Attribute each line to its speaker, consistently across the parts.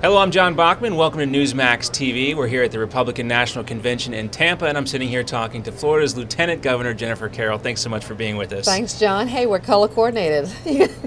Speaker 1: Hello, I'm John Bachman. Welcome to Newsmax TV. We're here at the Republican National Convention in Tampa, and I'm sitting here talking to Florida's Lieutenant Governor, Jennifer Carrol. Thanks so much for being with us.
Speaker 2: Thanks, John. Hey, we're color coordinated.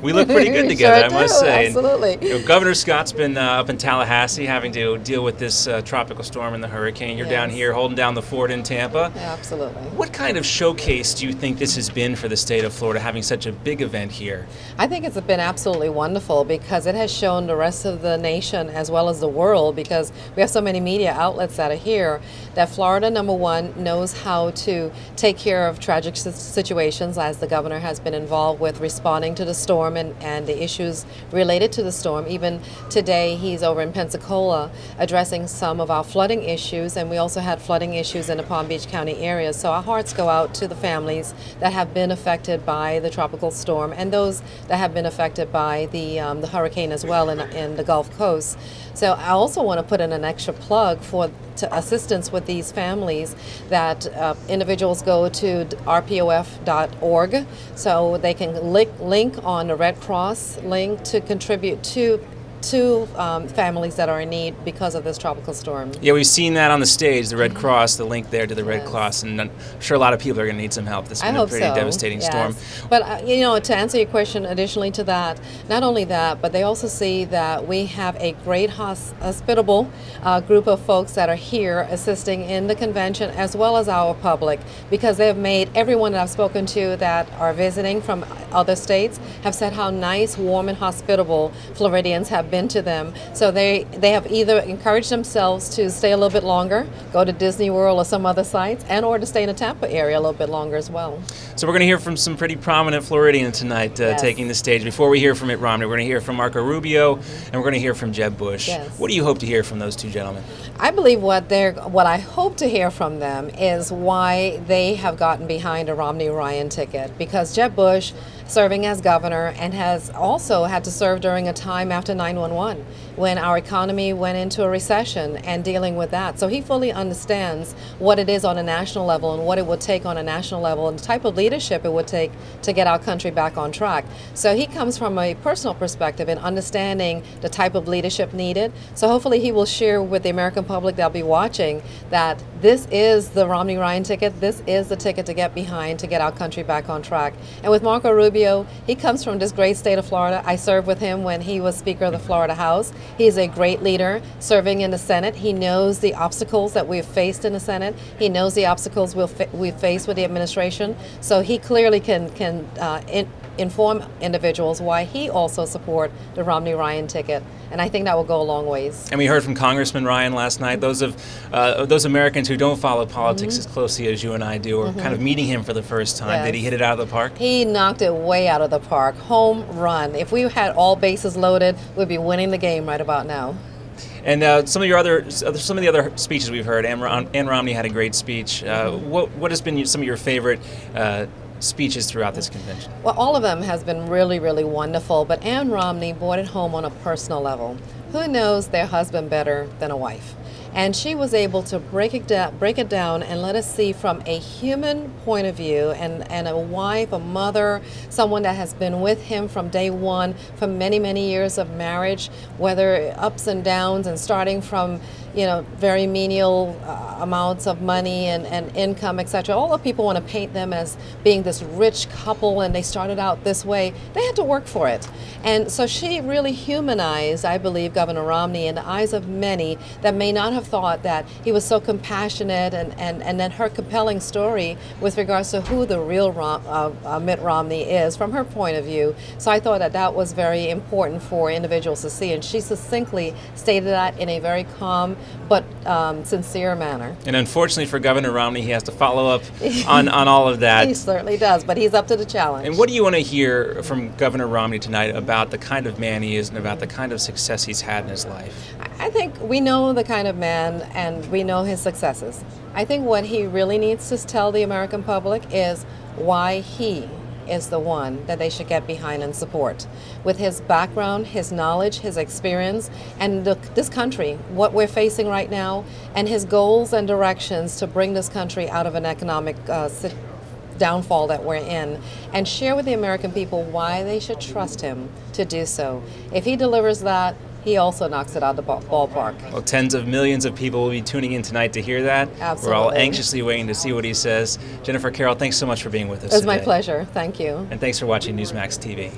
Speaker 1: We look pretty good together,
Speaker 2: Sure
Speaker 1: I must say.
Speaker 2: Absolutely.
Speaker 1: And, Governor Scott's been up in Tallahassee having to deal with this tropical storm and the hurricane. You're down here holding down the fort in Tampa.
Speaker 2: Yeah, absolutely.
Speaker 1: What kind of showcase do you think this has been for the state of Florida, having such a big event here?
Speaker 2: I think it's been absolutely wonderful because it has shown the rest of the nation as well as the world, because we have so many media outlets that are here, that Florida, number one, knows how to take care of tragic situations, as the governor has been involved with responding to the storm and the issues related to the storm. Even today, he's over in Pensacola addressing some of our flooding issues, and we also had flooding issues in the Palm Beach County area. So our hearts go out to the families that have been affected by the tropical storm and those that have been affected by the hurricane as well in the Gulf Coast. So I also want to put in an extra plug for assistance with these families, that individuals go to rpof.org so they can link on the Red Cross link to contribute to families that are in need because of this tropical storm.
Speaker 1: Yeah, we've seen that on the stage, the Red Cross, the link there to the Red Cross, and I'm sure a lot of people are going to need some help. This has been a pretty devastating storm.
Speaker 2: But, you know, to answer your question, additionally to that, not only that, but they also see that we have a great hospitable group of folks that are here assisting in the convention, as well as our public, because they have made, everyone that I've spoken to that are visiting from other states have said how nice, warm, and hospitable Floridians have been to them. So they have either encouraged themselves to stay a little bit longer, go to Disney World or some other sites, and or to stay in the Tampa area a little bit longer as well. So
Speaker 1: we're going to hear from some pretty prominent Floridians tonight taking the stage. Before we hear from Mitt Romney, we're going to hear from Rubio, and we're going to hear from Jeb Bush. What do you hope to hear from those two gentlemen?
Speaker 2: I believe what I hope to hear from them is why they have gotten behind a Romney-Ryan ticket, because Jeb Bush, serving as governor, and has also had to serve during a time after 9/11 when our economy went into a recession and dealing with that. So he fully understands what it is on a national level and what it would take on a national level and the type of leadership it would take to get our country back on track. So he comes from a personal perspective in understanding the type of leadership needed. So hopefully he will share with the American public that'll be watching that this is the Romney-Ryan ticket. This is the ticket to get behind to get our country back on track. And with Rubio, he comes from this great state of Florida. I served with him when he was Speaker of the Florida House. He's a great leader serving in the Senate. He knows the obstacles that we've faced in the Senate. He knows the obstacles we've faced with the administration. So he clearly can inform individuals why he also support the Romney-Ryan ticket, and I think that will go a long ways.
Speaker 1: And we heard from Congressman Ryan last night. Those Americans who don't follow politics as closely as you and I do are kind of meeting him for the first time. Did he hit it out of the park?
Speaker 2: He knocked it way out of the park. Home run. If we had all bases loaded, we'd be winning the game right about now.
Speaker 1: And some of the other speeches we've heard, Ann Romney had a great speech. What has been some of your favorite speeches throughout this convention?
Speaker 2: Well, all of them has been really, really wonderful, but Ann Romney brought it home on a personal level. Who knows their husband better than a wife? And she was able to break it down and let us see from a human point of view, and a wife, a mother, someone that has been with him from day one, for many, many years of marriage, whether ups and downs, and starting from, you know, very menial amounts of money and income, etc. All the people want to paint them as being this rich couple, and they started out this way. They had to work for it. And so she really humanized, I believe, Governor Romney in the eyes of many that may not have thought that he was so compassionate, and then her compelling story with regards to who the real Mitt Romney is from her point of view. So I thought that was very important for individuals to see, and she succinctly stated that in a very calm but sincere manner.
Speaker 1: And unfortunately for Governor Romney, he has to follow up on all of that.
Speaker 2: He certainly does, but he's up to the challenge.
Speaker 1: And what do you want to hear from Governor Romney tonight about the kind of man he is and about the kind of success he's had in his life?
Speaker 2: I think we know the kind of man, and we know his successes. I think what he really needs to tell the American public is why he is the one that they should get behind and support. With his background, his knowledge, his experience, and this country, what we're facing right now, and his goals and directions to bring this country out of an economic downfall that we're in, and share with the American people why they should trust him to do so. If he delivers that, he also knocks it out of the ballpark.
Speaker 1: Well, tens of millions of people will be tuning in tonight to hear that.
Speaker 2: Absolutely.
Speaker 1: We're all anxiously waiting to see what he says. Jennifer, Carrol, thanks so much for being with us
Speaker 2: It was my
Speaker 1: today.
Speaker 2: pleasure. Thank you.
Speaker 1: And thanks for watching Newsmax TV.